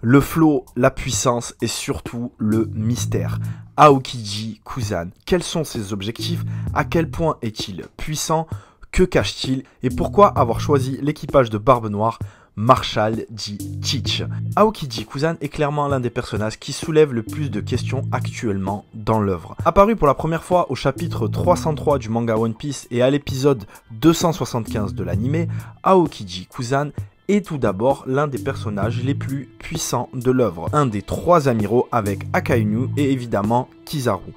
Le flow, la puissance et surtout le mystère. Aokiji Kuzan, quels sont ses objectifs? À quel point est-il puissant? Que cache-t-il? Et pourquoi avoir choisi l'équipage de Barbe Noire Marshall D. Teach? Aokiji Kuzan est clairement l'un des personnages qui soulève le plus de questions actuellement dans l'œuvre. Apparu pour la première fois au chapitre 303 du manga One Piece et à l'épisode 275 de l'anime, Aokiji Kuzan est tout d'abord l'un des personnages les plus puissants de l'œuvre, un des 3 amiraux avec Akainu et évidemment Kizaru.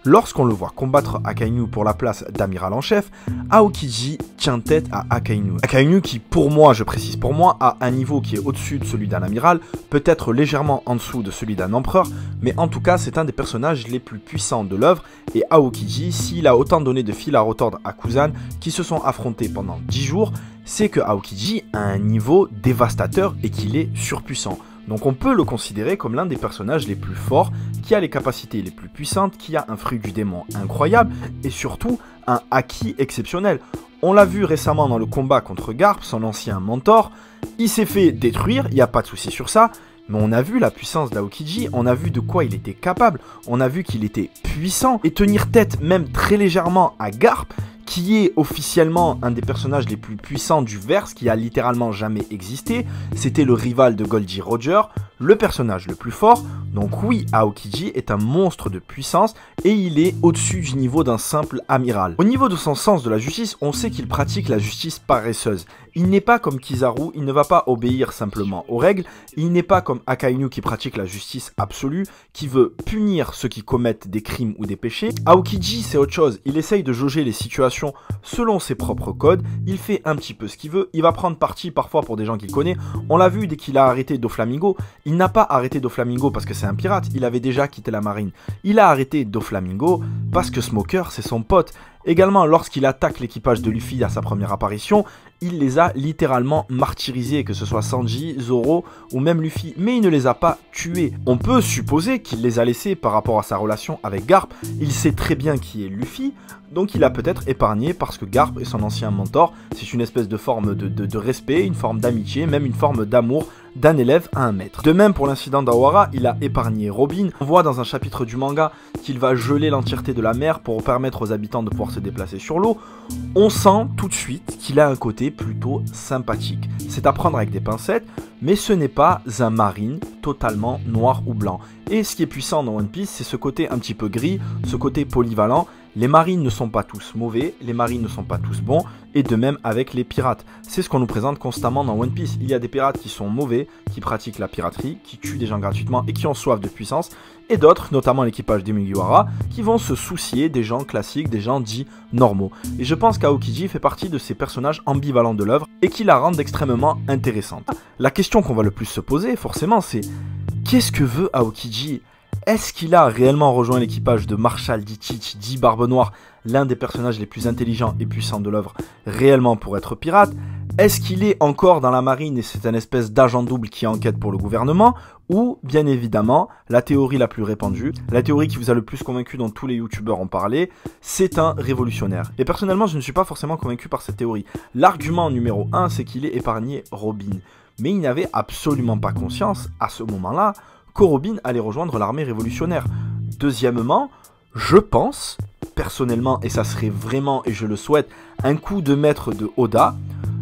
Lorsqu'on le voit combattre Akainu pour la place d'amiral en chef, Aokiji tient tête à Akainu. Akainu qui, pour moi, je précise pour moi, a un niveau qui est au-dessus de celui d'un amiral, peut-être légèrement en dessous de celui d'un empereur, mais en tout cas c'est un des personnages les plus puissants de l'œuvre, et Aokiji, s'il a autant donné de fil à retordre à Kuzan, qui se sont affrontés pendant 10 jours, c'est que Aokiji a un niveau dévastateur et qu'il est surpuissant. Donc on peut le considérer comme l'un des personnages les plus forts, qui a les capacités les plus puissantes, qui a un fruit du démon incroyable, et surtout un haki exceptionnel. On l'a vu récemment dans le combat contre Garp, son ancien mentor, il s'est fait détruire, il n'y a pas de souci sur ça, mais on a vu la puissance d'Aokiji, on a vu de quoi il était capable, on a vu qu'il était puissant, et tenir tête même très légèrement à Garp, qui est officiellement un des personnages les plus puissants du verse, qui a littéralement jamais existé. C'était le rival de Goldie Roger, le personnage le plus fort. Donc oui, Aokiji est un monstre de puissance et il est au-dessus du niveau d'un simple amiral. Au niveau de son sens de la justice, on sait qu'il pratique la justice paresseuse. Il n'est pas comme Kizaru, il ne va pas obéir simplement aux règles. Il n'est pas comme Akainu qui pratique la justice absolue, qui veut punir ceux qui commettent des crimes ou des péchés. Aokiji, c'est autre chose. Il essaye de jauger les situations selon ses propres codes, il fait un petit peu ce qu'il veut, il va prendre parti parfois pour des gens qu'il connaît. On l'a vu dès qu'il a arrêté Doflamingo, il n'a pas arrêté Doflamingo parce que c'est un pirate, il avait déjà quitté la marine. Il a arrêté Doflamingo parce que Smoker c'est son pote. Également, lorsqu'il attaque l'équipage de Luffy à sa première apparition, il les a littéralement martyrisés, que ce soit Sanji, Zoro ou même Luffy, mais il ne les a pas tués. On peut supposer qu'il les a laissés par rapport à sa relation avec Garp, il sait très bien qui est Luffy, donc il a peut-être épargné parce que Garp est son ancien mentor, c'est une espèce de forme de respect, une forme d'amitié, même une forme d'amour d'un élève à un maître. De même pour l'incident d'Awara, il a épargné Robin. On voit dans un chapitre du manga qu'il va geler l'entièreté de la mer pour permettre aux habitants de pouvoir se déplacer sur l'eau. On sent tout de suite qu'il a un côté plutôt sympathique. C'est à prendre avec des pincettes, mais ce n'est pas un marine totalement noir ou blanc. Et ce qui est puissant dans One Piece, c'est ce côté un petit peu gris, ce côté polyvalent. Les marines ne sont pas tous mauvais, les marines ne sont pas tous bons, et de même avec les pirates. C'est ce qu'on nous présente constamment dans One Piece. Il y a des pirates qui sont mauvais, qui pratiquent la piraterie, qui tuent des gens gratuitement et qui ont soif de puissance, et d'autres, notamment l'équipage des Mugiwara, qui vont se soucier des gens classiques, des gens dits normaux. Et je pense qu'Aokiji fait partie de ces personnages ambivalents de l'œuvre, et qui la rendent extrêmement intéressante. La question qu'on va le plus se poser, forcément, c'est qu'est-ce que veut Aokiji ? Est-ce qu'il a réellement rejoint l'équipage de Marshall D. Teach, dit Barbe Noire, l'un des personnages les plus intelligents et puissants de l'œuvre, réellement pour être pirate? Est-ce qu'il est encore dans la marine et c'est un espèce d'agent double qui enquête pour le gouvernement? Ou, bien évidemment, la théorie la plus répandue, la théorie qui vous a le plus convaincu dont tous les youtubeurs ont parlé, c'est un révolutionnaire. Et personnellement, je ne suis pas forcément convaincu par cette théorie. L'argument numéro 1, c'est qu'il ait épargné Robin. Mais il n'avait absolument pas conscience, à ce moment-là, que Robin allait rejoindre l'armée révolutionnaire. Deuxièmement, je pense, personnellement, et ça serait vraiment, et je le souhaite, un coup de maître de Oda,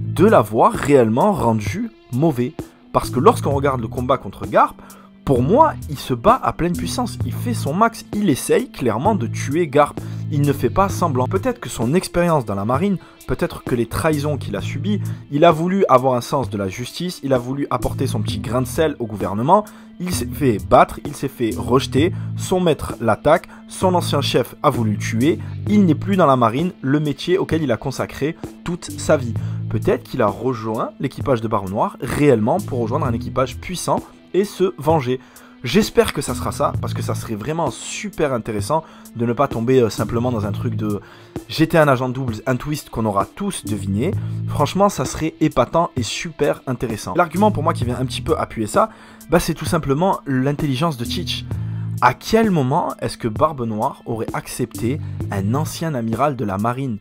de l'avoir réellement rendu mauvais. Parce que lorsqu'on regarde le combat contre Garp, pour moi, il se bat à pleine puissance, il fait son max, il essaye clairement de tuer Garp, il ne fait pas semblant. Peut-être que son expérience dans la marine, peut-être que les trahisons qu'il a subies, il a voulu avoir un sens de la justice, il a voulu apporter son petit grain de sel au gouvernement, il s'est fait battre, il s'est fait rejeter, son maître l'attaque, son ancien chef a voulu le tuer, il n'est plus dans la marine, le métier auquel il a consacré toute sa vie. Peut-être qu'il a rejoint l'équipage de Barbe Noire réellement pour rejoindre un équipage puissant et se venger. J'espère que ça sera ça, parce que ça serait vraiment super intéressant de ne pas tomber simplement dans un truc de j'étais un agent double, un twist qu'on aura tous deviné. Franchement, ça serait épatant et super intéressant. L'argument pour moi qui vient un petit peu appuyer ça, c'est tout simplement l'intelligence de Teach. À quel moment est-ce que Barbe Noire aurait accepté un ancien amiral de la marine ?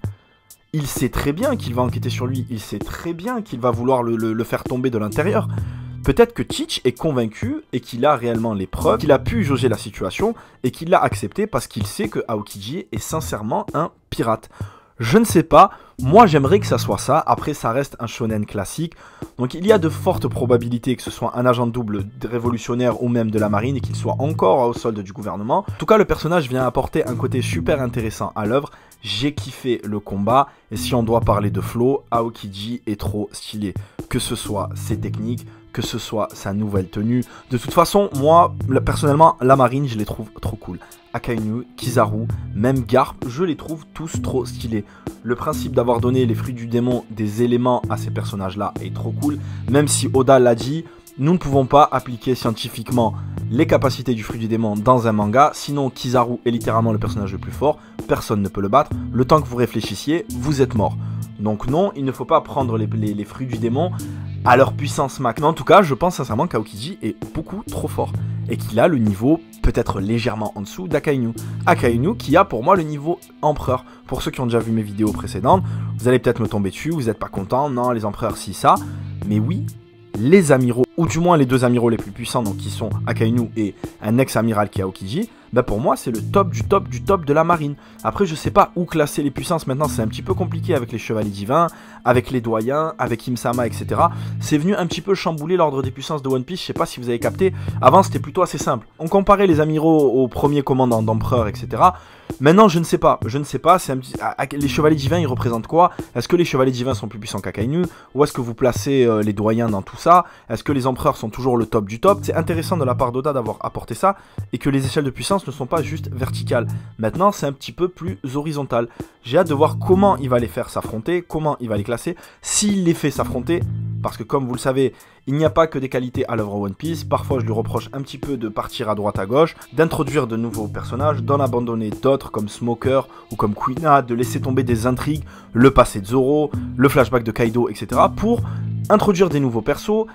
Il sait très bien qu'il va enquêter sur lui, il sait très bien qu'il va vouloir le faire tomber de l'intérieur. Peut-être que Teach est convaincu et qu'il a réellement les preuves, qu'il a pu jauger la situation et qu'il l'a accepté parce qu'il sait que Aokiji est sincèrement un pirate. Je ne sais pas, moi j'aimerais que ça soit ça, après ça reste un shonen classique, donc il y a de fortes probabilités que ce soit un agent double révolutionnaire ou même de la marine et qu'il soit encore au solde du gouvernement. En tout cas le personnage vient apporter un côté super intéressant à l'œuvre, j'ai kiffé le combat, et si on doit parler de flow, Aokiji est trop stylé, que ce soit ses techniques, que ce soit sa nouvelle tenue. De toute façon, moi, personnellement, la marine, je les trouve trop cool. Akainu, Kizaru, même Garp, je les trouve tous trop stylés. Le principe d'avoir donné les fruits du démon des éléments à ces personnages-là est trop cool. Même si Oda l'a dit, nous ne pouvons pas appliquer scientifiquement les capacités du fruit du démon dans un manga. Sinon, Kizaru est littéralement le personnage le plus fort. Personne ne peut le battre. Le temps que vous réfléchissiez, vous êtes mort. Donc non, il ne faut pas prendre les fruits du démon à leur puissance max. Mais en tout cas, je pense sincèrement qu'Aokiji est beaucoup trop fort. Et qu'il a le niveau peut-être légèrement en dessous d'Akainu. Akainu qui a pour moi le niveau empereur. Pour ceux qui ont déjà vu mes vidéos précédentes, vous allez peut-être me tomber dessus, vous n'êtes pas content, non, les empereurs si ça. Mais oui, les amiraux, ou du moins les deux amiraux les plus puissants, donc qui sont Akainu et un ex-amiral qui est Aokiji, ben pour moi c'est le top du top du top de la marine. Après je sais pas où classer les puissances, maintenant c'est un petit peu compliqué avec les chevaliers divins, avec les doyens, avec Im-sama, etc. C'est venu un petit peu chambouler l'ordre des puissances de One Piece, je sais pas si vous avez capté, avant c'était plutôt assez simple. On comparait les amiraux aux premiers commandants d'empereur, etc. Maintenant je ne sais pas, c'est un petit... les chevaliers divins ils représentent quoi? Est-ce que les chevaliers divins sont plus puissants qu'Akainu? Ou est-ce que vous placez les doyens dans tout ça? Est-ce que les empereurs sont toujours le top du top? C'est intéressant de la part d'Oda d'avoir apporté ça, et que les échelles de puissance ne sont pas juste verticales. Maintenant c'est un petit peu plus horizontal. J'ai hâte de voir comment il va les faire s'affronter, comment il va les classer, s'il les fait s'affronter, parce que comme vous le savez, il n'y a pas que des qualités à l'œuvre One Piece. Parfois je lui reproche un petit peu de partir à droite à gauche, d'introduire de nouveaux personnages, d'en abandonner d'autres comme Smoker ou comme Kuina, de laisser tomber des intrigues, le passé de Zoro, le flashback de Kaido, etc. pour introduire des nouveaux persos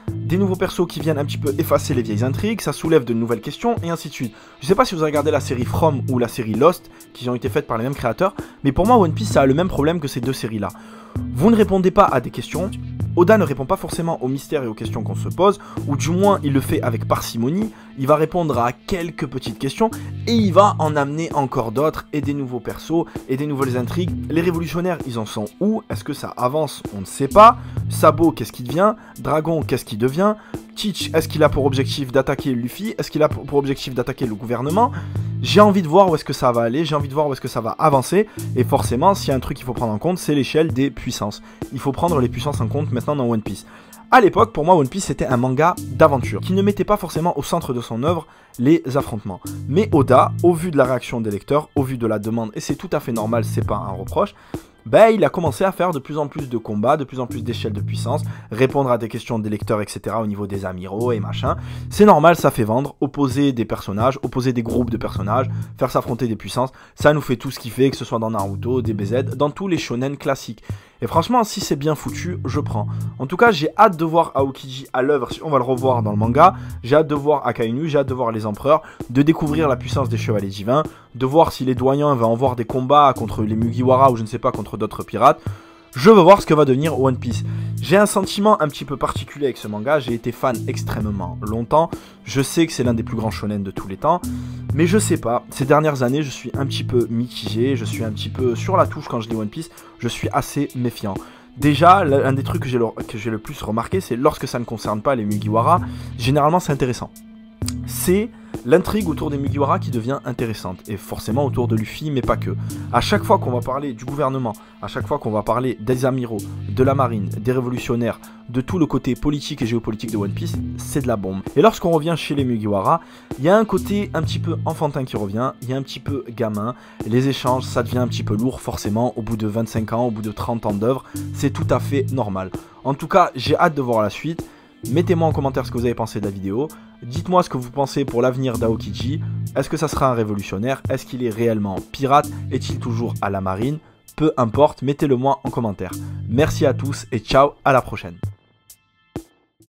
qui viennent un petit peu effacer les vieilles intrigues, ça soulève de nouvelles questions et ainsi de suite. Je sais pas si vous avez regardé la série From ou la série Lost, qui ont été faites par les mêmes créateurs, mais pour moi One Piece ça a le même problème que ces deux séries là. Vous ne répondez pas à des questions, Oda ne répond pas forcément aux mystères et aux questions qu'on se pose, ou du moins il le fait avec parcimonie, il va répondre à quelques petites questions, et il va en amener encore d'autres, et des nouveaux persos, et des nouvelles intrigues. Les révolutionnaires, ils en sont où? Est-ce que ça avance? On ne sait pas. Sabo, qu'est-ce qu'il devient? Dragon, qu'est-ce qu'il devient? Teach, est-ce qu'il a pour objectif d'attaquer Luffy? Est-ce qu'il a pour objectif d'attaquer le gouvernement? J'ai envie de voir où est-ce que ça va aller, j'ai envie de voir où est-ce que ça va avancer, et forcément, s'il y a un truc qu'il faut prendre en compte, c'est l'échelle des puissances. Il faut prendre les puissances en compte maintenant dans One Piece. A l'époque, pour moi, One Piece c'était un manga d'aventure, qui ne mettait pas forcément au centre de son œuvre les affrontements. Mais Oda, au vu de la réaction des lecteurs, au vu de la demande, et c'est tout à fait normal, c'est pas un reproche, ben, il a commencé à faire de plus en plus de combats, de plus en plus d'échelles de puissance, répondre à des questions des lecteurs, etc. au niveau des amiraux et machin. C'est normal, ça fait vendre, opposer des personnages, opposer des groupes de personnages, faire s'affronter des puissances, ça nous fait tout ce qui fait, que ce soit dans Naruto, DBZ, dans tous les shonen classiques. Et franchement, si c'est bien foutu, je prends. En tout cas, j'ai hâte de voir Aokiji à l'œuvre, si on va le revoir dans le manga. J'ai hâte de voir Akainu, j'ai hâte de voir les empereurs, de découvrir la puissance des chevaliers divins, de voir si les doyens vont avoir des combats contre les Mugiwara ou je ne sais pas, contre d'autres pirates. Je veux voir ce que va devenir One Piece. J'ai un sentiment un petit peu particulier avec ce manga, j'ai été fan extrêmement longtemps, je sais que c'est l'un des plus grands shonen de tous les temps, mais je sais pas, ces dernières années je suis un petit peu mitigé, je suis un petit peu sur la touche quand je lis One Piece, je suis assez méfiant. Déjà, un des trucs que j'ai le plus remarqué, c'est lorsque ça ne concerne pas les Mugiwara, généralement c'est intéressant. C'est l'intrigue autour des Mugiwara qui devient intéressante, et forcément autour de Luffy, mais pas que. À chaque fois qu'on va parler du gouvernement, à chaque fois qu'on va parler des amiraux, de la marine, des révolutionnaires, de tout le côté politique et géopolitique de One Piece, c'est de la bombe. Et lorsqu'on revient chez les Mugiwara, il y a un côté un petit peu enfantin qui revient, il y a un petit peu gamin, les échanges ça devient un petit peu lourd forcément, au bout de 25 ans, au bout de 30 ans d'œuvre, c'est tout à fait normal. En tout cas, j'ai hâte de voir la suite. Mettez-moi en commentaire ce que vous avez pensé de la vidéo. Dites-moi ce que vous pensez pour l'avenir d'Aokiji. Est-ce que ça sera un révolutionnaire? Est-ce qu'il est réellement pirate? Est-il toujours à la marine? Peu importe, mettez-le moi en commentaire. Merci à tous et ciao, à la prochaine.